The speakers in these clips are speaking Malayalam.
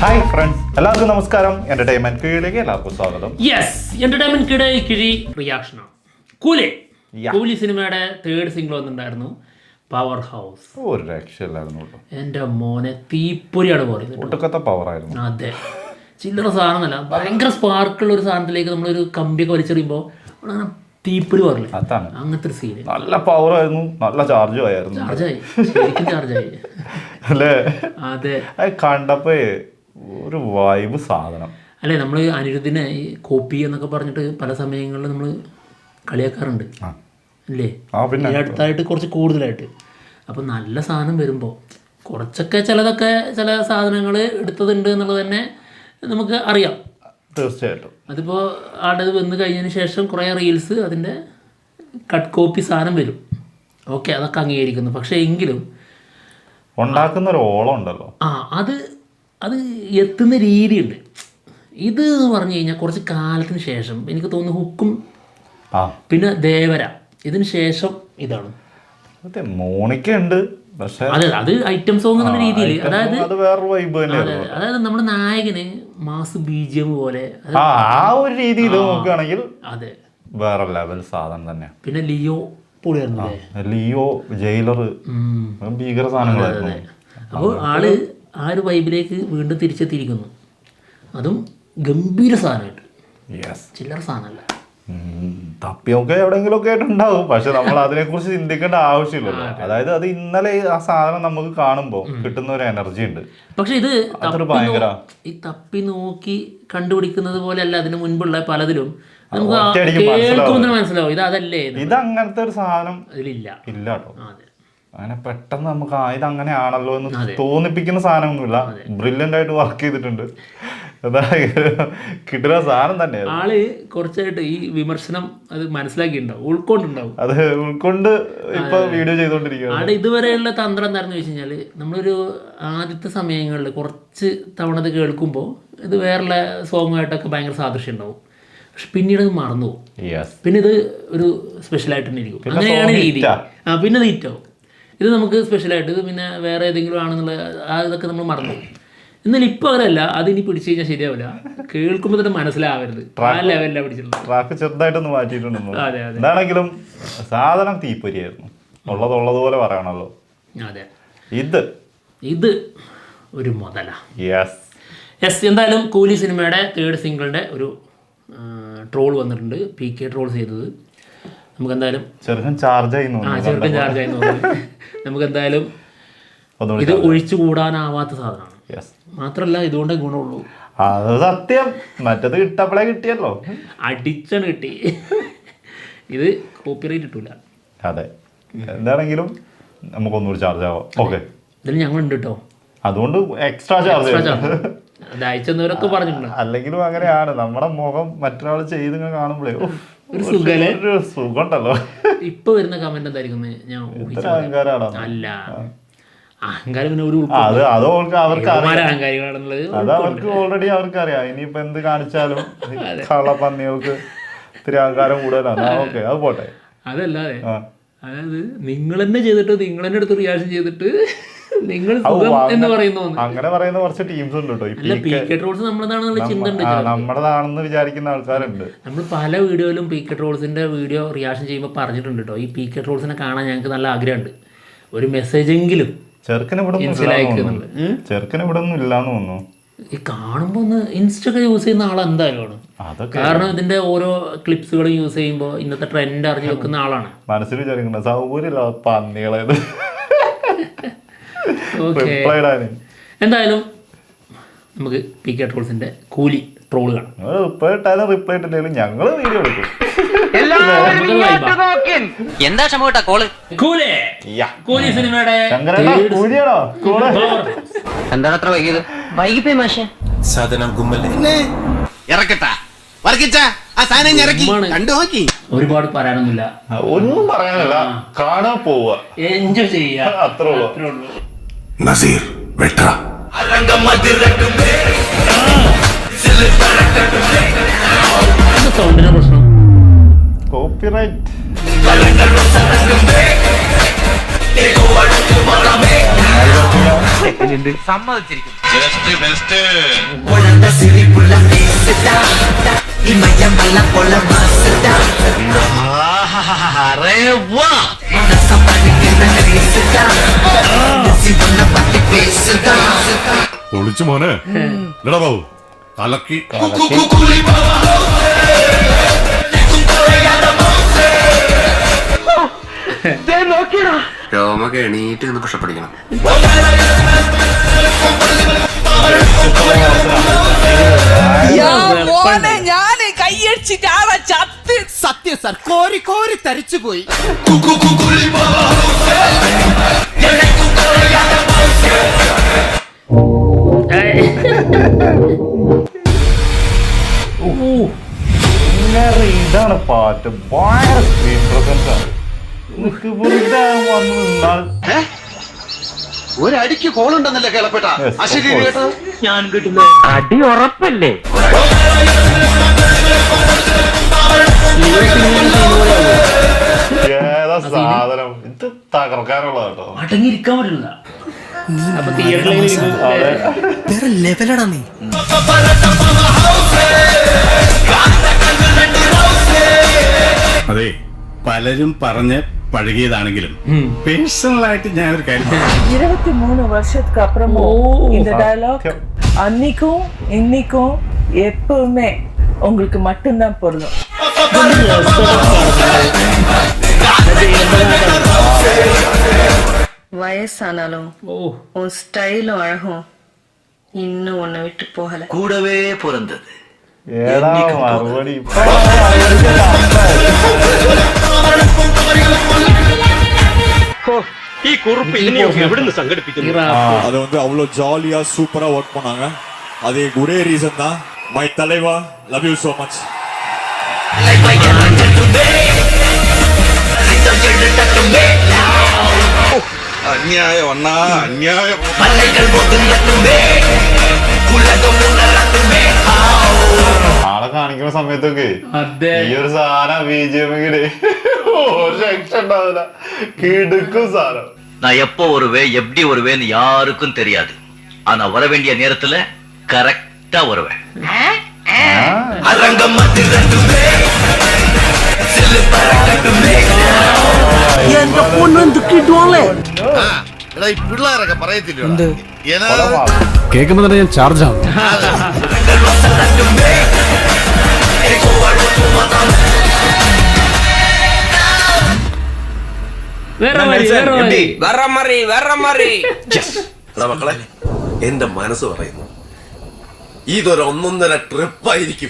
ഹായ് ഫ്രണ്ട്സ്, എല്ലാവർക്കും നമസ്കാരം. എന്റർടൈൻമെന്റ് കീഴിലേക്ക് എല്ലാവർക്കും സ്വാഗതം. എന്റർടൈൻമെന്റ് കിഴി റിയാക്ഷനാണ് കൂലി സിനിമയുടെ 3rd സിംഗിൾ വന്നിട്ടുണ്ടായിരുന്നു, പവർ ഹൗസ്. ഒരു രക്ഷയില്ലായിരുന്നു. എന്റെ മോനെ തീപ്പൊരിയാണ് പറയുന്നത്. ഒട്ടുക്കത്തെ പവർ ആയിരുന്നു. അതെ, ചില്ലറ സാധനമല്ല, ഭയങ്കര സ്പാർക്കുള്ള ഒരു സാധനത്തിലേക്ക് നമ്മളൊരു കമ്പിയൊക്കെ വലിച്ചെറിയുമ്പോൾ അങ്ങനെ തീപ്പൊരി പറയില്ല, അങ്ങനത്തെ ഒരു സീന്. നല്ല പവർ ആയിരുന്നു, നല്ല ചാർജും ആയിരുന്നു. ചാർജായി, ശരിക്കും ചാർജായി അല്ലേ? അതെ, അത് കണ്ടപ്പോ ഒരു വൈബ് സാധനം അല്ലേ. നമ്മൾ അനിരുദ്ധിനെ ഈ കോപ്പി എന്നൊക്കെ പറഞ്ഞിട്ട് പല സമയങ്ങളിൽ നമ്മൾ കളിയാക്കാറുണ്ട് അല്ലേ, ഈ അടുത്തായിട്ട് കുറച്ച് കൂടുതലായിട്ട്. അപ്പം നല്ല സാധനം വരുമ്പോൾ കുറച്ചൊക്കെ ചിലതൊക്കെ ചില സാധനങ്ങൾ എടുത്തതുണ്ട് എന്നുള്ളത് തന്നെ നമുക്ക് അറിയാം. തീർച്ചയായിട്ടും. അതിപ്പോൾ ആടത് വന്ന് കഴിഞ്ഞതിന് ശേഷം കുറേ റീൽസ് അതിൻ്റെ കട്ട് കോപ്പി സാധനം വരും. ഓക്കെ, അതൊക്കെ അംഗീകരിക്കുന്നു. പക്ഷേ എങ്കിലും ഉണ്ടാക്കുന്ന ഒരു ഓളം ഉണ്ടല്ലോ, അത് എത്തുന്ന രീതിയുണ്ട്. ഇത് എന്ന് പറഞ്ഞു കഴിഞ്ഞാൽ കുറച്ച് കാലത്തിന് ശേഷം എനിക്ക് തോന്നുന്നു ഹുക്കും പിന്നെ ദേവര ഇതിന് ശേഷം ഇതാണ്. മോണിക്ക ഉണ്ട്, പക്ഷേ അതെ, അത് ഐറ്റം സോങ് എന്നുള്ള രീതിയിൽ. അതായത് നമ്മുടെ നായകന് മാസ് BGM പോലെ ആ ഒരു രീതിയിൽ നോക്കുകയാണെങ്കിൽ അതെ വേറെ ലെവൽ സാധനം തന്നെ. പിന്നെ ലിയോ പൊളിയായിരുന്നു, ലിയോ ജയിലർ ഭീകര സാധനങ്ങളായിരുന്നു. അപ്പോൾ ആള് ആ ഒരു വൈബിലേക്ക് വീണ്ടും തിരിച്ചെത്തിയിരിക്കുന്നു. അതും ഗംഭീര സാധനമായിട്ട്, ചില്ലറ സാധനമല്ല. തപ്പിയൊക്കെ എവിടെയെങ്കിലും ഒക്കെ ആയിട്ടുണ്ടാവും, പക്ഷെ നമ്മൾ അതിനെക്കുറിച്ച് ചിന്തിക്കേണ്ട ആവശ്യമില്ലല്ലോ. അതായത് അത് ഇന്നലെ ആ സാധനം നമുക്ക് കാണുമ്പോൾ കിട്ടുന്ന ഒരു എനർജി ഉണ്ട്. പക്ഷെ ഇത് ഭയങ്കര ഈ തപ്പി നോക്കി കണ്ടുപിടിക്കുന്നത് പോലെ അല്ല, അതിന് മുൻപുള്ള പലതിലും നമുക്ക് കേൾക്കുമ്പോൾ മനസ്സിലാവും ഇത് അതല്ലേ. ഇത് അങ്ങനത്തെ ഒരു സാധനം ഇതിലില്ല, ഇല്ല കേട്ടോ. അങ്ങനെ പെട്ടെന്ന് നമുക്ക് ഇത് അങ്ങനെയാണല്ലോ എന്ന് തോന്നിപ്പിക്കുന്ന സാധനമൊന്നുമില്ല. ബ്രില്യൻ്റ് ആയിട്ട് വർക്ക് ചെയ്തിട്ടുണ്ട്. കിട്ടുന്ന സാധനം തന്നെയാണ്. ആള് കുറച്ചായിട്ട് ഈ വിമർശനം അത് മനസ്സിലാക്കിയിട്ടുണ്ടാവും, ഉൾക്കൊണ്ടുണ്ടാവും. അത് ഉൾക്കൊണ്ട് ഇപ്പൊ വീഡിയോ ചെയ്തോണ്ടിരിക്കുകയാണ്. ആടെ ഇതുവരെയുള്ള തന്ത്രം എന്താണെന്ന് വെച്ച് കഴിഞ്ഞാല്, നമ്മളൊരു ആദ്യത്തെ സമയങ്ങളിൽ കുറച്ച് തവണ ഇത് കേൾക്കുമ്പോൾ ഇത് വേറെ സോങ്ങായിട്ടൊക്കെ ഭയങ്കര സാദൃശ്യം ഉണ്ടാവും. പക്ഷെ പിന്നീട് അത് മറന്നു പോകും. പിന്നെ ഇത് ഒരു സ്പെഷ്യലായിട്ട് തന്നെ ഇരിക്കും. അങ്ങനെയാണ് രീതി. പിന്നെ ഇത് ഹിറ്റാവും. ഇത് നമുക്ക് സ്പെഷ്യലായിട്ട് ഇത് പിന്നെ വേറെ ഏതെങ്കിലും ആണെന്നുള്ള ഇതൊക്കെ നമ്മൾ മറന്നു. എന്നാൽ ഇപ്പോൾ അങ്ങനെയല്ല, അതിനി പിടിച്ചു കഴിഞ്ഞാൽ ശരിയാവില്ല. കേൾക്കുമ്പോൾ തന്നെ മനസ്സിലാവരുത് ആ ലെവലിലാണ് പിടിച്ചിട്ടുള്ളത്. ട്രാക്ക് ചെറുതായിട്ടൊന്ന് മാറ്റിയിട്ടുണ്ടെന്ന്. എന്താണെങ്കിലും സാധനം തീപ്പൊരിയായിരുന്നു. ഉള്ളതുപോലെ പറയണല്ലോ. അതെ, ഇത് ഒരു മുതല. എന്തായാലും കൂലി സിനിമയുടെ 3rd സിംഗിളിൻ്റെ ഒരു ട്രോൾ വന്നിട്ടുണ്ട്, PK ട്രോൾസ് ചെയ്തത്. നമുക്ക് എന്തായാലും ചെറുക്കൻ ചാർജ് ആയി നമുക്ക് എന്തായാലും ഇത് ഒഴിച്ചു കൂടാനാവാത്ത സാധനമാണ്. മാത്രല്ല ഇതുകൊണ്ടേ ഗുണമുള്ളൂ. അത് സത്യം. മറ്റത് കിട്ടപ്പോഴേ കിട്ടിയല്ലോ, അടിച്ചാണ് കിട്ടി. ഇത് കോപ്പിറൈറ്റ് കിട്ടൂല. അതെ, എന്താണെങ്കിലും നമുക്കൊന്നുകൂടി ചാർജ് ആവാം. ഓക്കെ, ഇതിൽ ഞങ്ങളുണ്ട് കേട്ടോ, അതുകൊണ്ട് എക്സ്ട്രാ ചാർജ് അയച്ചവരൊക്കെ പറഞ്ഞിട്ടുണ്ട്. അല്ലെങ്കിലും അങ്ങനെയാണ്, നമ്മുടെ മുഖം മറ്റൊരാൾ ചെയ്ത് കാണുമ്പോഴേ ഒരു സുഖം ഉണ്ടല്ലോ. ഇപ്പൊ വരുന്ന കമന്റ് എന്തായിരിക്കും ഞാൻ അല്ല അഹങ്കാരം, പിന്നെ ഒരു അഹങ്കാരികളാണെന്നുള്ളത് അത് അവർക്ക് ഓൾറെഡി അവർക്കറിയാം. ഇനിയിപ്പോ എന്ത് കാണിച്ചാലും കള്ളപ്പന്നികൾക്ക് ഇത്തിരി അഹങ്കാരം കൂടുതലാണ്. ഓക്കെ, അത് പോട്ടെ. അതല്ലാതെ അതായത് നിങ്ങൾ തന്നെ ചെയ്തിട്ട് നിങ്ങൾ തന്നെ എടുത്ത് റിയാക്ഷൻ ചെയ്തിട്ട് നിങ്ങൾ എന്ന് പറയുന്നു. അങ്ങനെ പറയുന്ന കുറച്ച് ടീംസ് ഉണ്ട് കേട്ടോ. നമ്മുടേതാണെന്ന് വിചാരിക്കുന്ന ആൾക്കാരുണ്ട്. നമ്മൾ പല വീഡിയോയിലും PK ട്രോൾസിന്റെ വീഡിയോ റിയാക്ഷൻ ചെയ്യുമ്പോൾ പറഞ്ഞിട്ടുണ്ട് കേട്ടോ, ഈ PK ട്രോൾസിനെ കാണാൻ ഞങ്ങൾക്ക് നല്ല ആഗ്രഹമുണ്ട്. ഒരു മെസ്സേജെങ്കിലും ചെറുക്കന് ഇവിടെ ഒന്നും ഇല്ലാന്ന് തോന്നുന്നു. ഈ കാണുമ്പോൾ ഒന്ന് ഇൻസ്റ്റൊക്കെ യൂസ് ചെയ്യുന്ന ആളെന്തായാലും ആണ്. കാരണം ഇതിന്റെ ഓരോ ക്ലിപ്സുകളും യൂസ് ചെയ്യുമ്പോൾ ഇന്നത്തെ ട്രെൻഡ് അറിഞ്ഞു വെക്കുന്ന ആളാണ്. മനസ്സിൽ വിചാരിക്കുന്നത് സൗകര്യമില്ല പന്നികളെ. എന്തായാലും നമുക്ക് PK ട്രോൾസിന്റെ കൂലി ട്രോള് കാണാം. റിപ്ലൈ ഇട്ടില്ലെങ്കിലും ഞങ്ങള് വീഡിയോ എടുക്കും. എന്താ ക്ഷമ കോള് കൂലി സിനിമയുടെ എന്താണ് അത്ര വൈകിയത്? വൈകിപ്പോയി മാഷെ. സാധനം കുമ്മല്ലേ ഇറക്കട്ടാ ഒരുപാട് പറയാനൊന്നുമില്ല, ഒന്നും പറയാനില്ല. കാണാൻ പോവുക, എൻജോയ് ചെയ്യാ, അത്രേ ഉള്ളൂ. നസീർ വെട്ട സൗണ്ടിന്റെ പ്രശ്നം കോപ്പിറൈറ്റ്. സമ്മതിച്ചിരിക്കുന്നു. ഒളിച്ചു മോനെ എടാ ബാബു കലക്കി രോമൊക്കെ എണീറ്റ് നിന്ന് കഷ്ടപ്പെടിക്കണം. ഞാൻ കൈയടിച്ചിട്ട് ആളെ ചത്ത്. സത്യം സാർ, കോരി കോരി തരിച്ചു പോയി. ഇതാണ് പാട്ട്, ഭയങ്കര സ്ക്രീൻ പ്രസൻസ് ആണ്. എനിക്ക് വെറുതെ വന്ന് നിന്നാൽ ഒരടിക്ക് കോളുണ്ടെന്നല്ലേ കേളപ്പെട്ട അശരീരി കേട്ടത്? ഞാൻ കിട്ടുന്നു അടി ഉറപ്പല്ലേ? ഏതാ സാധനം, ഇത് തകർക്കാനുള്ളത് കേട്ടോ. അടങ്ങിയിരിക്കാൻ പറ്റില്ല. അപ്പൊ തിയേറ്ററിൽ വേറെ ലെവലടാ നീ. അതെ, പലരും പറഞ്ഞ് പഴകിയതാണെങ്കിലും പേഴ്സണലായിട്ട് ഞാനൊരു കാര്യം 23 வருஷத்துக்கு அப்புறமும் இந்த டயலாக் அன்னைக்கும் இன்னைக்கும் எப்பவுமே உங்களுக்கு மட்டும்தான் பொருந்தும். வயசானாலும் உன் ஸ்டைலும் அழகும் இன்னும் உன்னை விட்டு போகல. കൂടവേ പൊറന്തത്. ഏതാ മറുപടി? ഈ കുറിപ്പ് ഇതിനെയൊക്കെ എവിടുന്ന് സംഘടിപ്പിക്കുന്നു? அது வந்து அவ்வளோ ஜாலியா சூப்பரா ஒர்க் பண்ணாங்க. அது ஒரே ரீசன் தான், மை தலைவா, லவ் யூ சோ மச். അന്യായം അണ്ണാ, അന്യായം. ആളെ കാണിക്കുന്ന സമയത്തൊക്കെ ഈ ഒരു സാധനം ബിജെപിയുടെ ഒരു രക്ഷ ഉണ്ടാവില്ല, കിടുക്കും സാധനം. நான் எப்போ வருவேன் எப்படி வருவேன்னு யாருக்கும் தெரியாது. ஆனா வர வேண்டிய நேரத்துல கரெக்டா வருவேன். എന്റെ പൊന്നും തുക്കിട്ടോളെ. പിള്ളേരൊക്കെ പറയത്തില്ല കേൾക്കുമ്പോ തന്നെ ഞാൻ ചാർജ് ആവും. മക്കളെ, എന്റെ മനസ്സ് പറയുന്നു ഇതൊരു 1.5 ട്രിപ്പായിരിക്കും.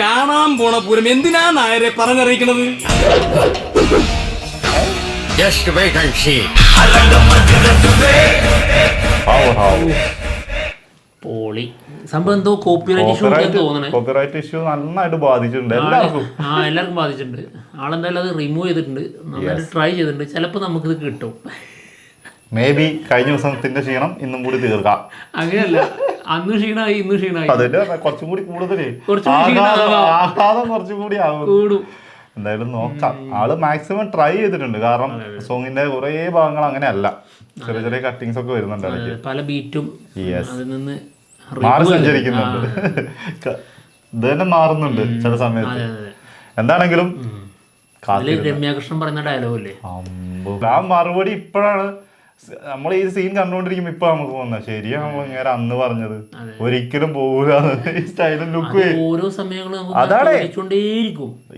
കാണാൻ പോണ പൂരം എന്തിനാ നായരെ പറഞ്ഞറിയിക്കണത്? പോളി സംഭവം എന്തോ കോപ്പിറൈറ്റ് ഇഷ്യൂ തോന്നണേ. കോപ്പിറൈറ്റ് ഇഷ്യൂ നന്നായിട്ട് ബാധിച്ചിട്ടുണ്ട് എല്ലാവർക്കും. എല്ലാവർക്കും ബാധിച്ചിട്ടുണ്ട്. ആളെന്തായാലും അത് റിമൂവ് ചെയ്തിട്ടുണ്ട്, നന്നായിട്ട് ട്രൈ ചെയ്തിട്ടുണ്ട്. ചിലപ്പോൾ നമുക്കിത് കിട്ടും. മേ ബി കഴിഞ്ഞ ദിവസത്തിന്റെ ക്ഷീണം ഇന്നും കൂടി തീർക്കാം. അങ്ങനെയല്ല, അന്ന് ക്ഷീണമായി ഇന്ന് ക്ഷീണമായി, അതിന്റെ കുറച്ചും കൂടി കൂടുതലേ കുറച്ചുകൂടി ആഘാതം കുറച്ചും കൂടി ആകും. കൂടും. എന്തായാലും നോക്കാം. ആള് മാക്സിമം ട്രൈ ചെയ്തിട്ടുണ്ട്. കാരണം സോങ്ങിന്റെ കുറെ ഭാഗങ്ങൾ അങ്ങനെയല്ല, ചെറിയ ചെറിയ കട്ടിങ്സ് ഒക്കെ വരുന്നുണ്ട് ഇടയ്ക്ക്. പല ബീറ്റും അതിൽ നിന്ന് മാറി സഞ്ചരിക്കുന്നുണ്ട്. ഇത് തന്നെ മാറുന്നുണ്ട് ചില സമയത്ത്. എന്താണെങ്കിലും രമ്യാകൃഷ്ണൻ പറയുന്ന ഡയലോഗല്ലേ, ആ മറുപടി ഇപ്പോഴാണ് നമ്മൾ ഈ സീൻ കണ്ടുകൊണ്ടിരിക്കുമ്പോ ഇപ്പൊ നമുക്ക് തോന്നുന്നത് ശരിയാണ് നമ്മൾ ഇങ്ങനെ അന്ന് പറഞ്ഞത്, ഒരിക്കലും പോകൂല ഈ സ്റ്റൈലും ലുക്ക്. ഓരോ സമയങ്ങളും അതാണ്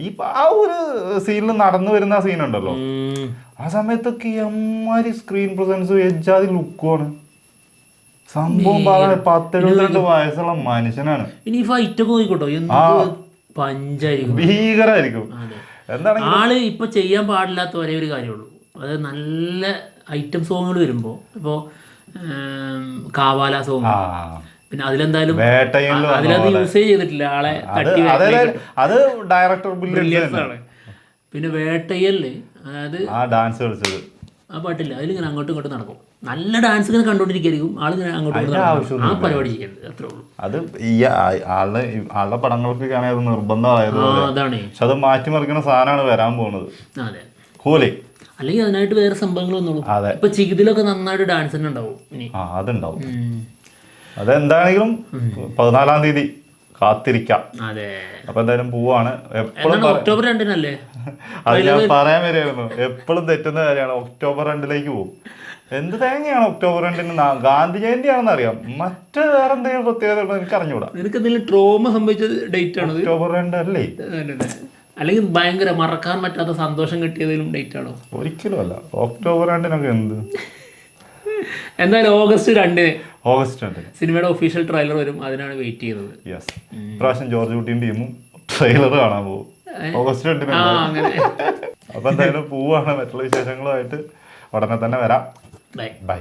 ഈ ആ ഒരു സീനിൽ നടന്നു വരുന്ന ആ സീൻ ഉണ്ടല്ലോ, ആ സമയത്തൊക്കെ എമ്മാരി സ്ക്രീൻ പ്രസൻസ് എജ്ജാതി ലുക്കുമാണ് സംഭവം. 10-72 വയസ്സുള്ള മനുഷ്യനാണ്. ഇനി ഫൈറ്റ് ഒക്കെ നോക്കിക്കോട്ടോ, പഞ്ചായിരിക്കും, ഭീകരായിരിക്കും. എന്താണ് ആള് ഇപ്പൊ ചെയ്യാൻ പാടില്ലാത്ത ഒരേ ഒരു കാര്യമുള്ളൂ, അത് നല്ല ഐറ്റം സോങ്ങുകൾ വരുമ്പോൾ, ഇപ്പോൾ കാവാല സോങ്, പിന്നെ അതിലെന്തായാലും അതിലത് യൂസ് ചെയ്തിട്ടില്ല ആളെ തട്ടി. അത് ഡയറക്ടർ ആണ്. പിന്നെ വേട്ടയല്, അതായത് ഡാൻസ് കളിച്ചത് ആ പാട്ടില്ല, അതിലിങ്ങനെ അങ്ങോട്ടും ഇങ്ങോട്ടും നടക്കും. നല്ല ഡാൻസ് ഇങ്ങനെ കണ്ടോണ്ടിരിക്കും, ആളിങ്ങനെ അങ്ങോട്ടും ഇങ്ങോട്ടും ആ പരിപാടി ചെയ്യരുത്, അത്രേ ഉള്ളൂ. അത് ഈ ആളുടെ പടങ്ങൾക്കൊക്കെയാണെങ്കിൽ അത് നിർബന്ധമായത്. അതാണ്, പക്ഷെ അത് മാറ്റിമറിക്കുന്ന സാധനമാണ് വരാൻ പോകുന്നത്. അതെ, കൂലി. അല്ലെങ്കിൽ അതിനായിട്ട് വേറെ സംഭവങ്ങൾ വന്നോളൂ. അതെ. ഇപ്പൊ ചികിതിലൊക്കെ നന്നായിട്ട് ഡാൻസ് തന്നെ ഉണ്ടാവും ഇനി. അതുണ്ടാവും. അതെന്താണെങ്കിലും 14-ാം തീയതി കാത്തിരിക്കാം. അതെ. അപ്പൊ എന്തായാലും പോവാണ്. എപ്പോഴും ഒക്ടോബർ 2 അത് ഞാൻ പറയാൻ വരികയായിരുന്നു. എപ്പോഴും തെറ്റുന്ന കാര്യമാണ്. ഒക്ടോബർ 2 പോകും. എന്ത് തേങ്ങയാണ് ഒക്ടോബർ 2 ഗാന്ധി ജയന്തിയാണെന്ന് അറിയാം. മറ്റേ വേറെ എന്തെങ്കിലും പ്രത്യേകത ഉണ്ടോ എനിക്ക് അറിഞ്ഞൂടാ. നിനക്ക് എന്തെങ്കിലും ട്രോമ സംഭവിച്ച ഡേറ്റ് ആണ് ഒക്ടോബർ 2 അല്ലേ? അല്ലെങ്കിൽ ഭയങ്കര മറക്കാൻ പറ്റാത്ത സന്തോഷം കിട്ടിയതിലും ഡേറ്റ് ആണോ? ഒരിക്കലും അല്ല. ഒക്ടോബർ 2 എന്ത്. എന്തായാലും ഓഗസ്റ്റ് 2 സിനിമയുടെ ഒഫീഷ്യൽ ട്രെയിലർ വരും. അതിനാണ് വെയിറ്റ് ചെയ്യുന്നത്. യെസ്. ഇപ്രാവശ്യം ജോർജ് കുട്ടിയും ടീമും ട്രെയിലർ കാണാൻ പോകും ഓഗസ്റ്റ് 2. അങ്ങനെ. അപ്പൊ എന്തായാലും പോവാണ്. മറ്റുള്ള വിശേഷങ്ങളുമായിട്ട് ഉടനെ തന്നെ വരാം. ബൈ. ബൈ.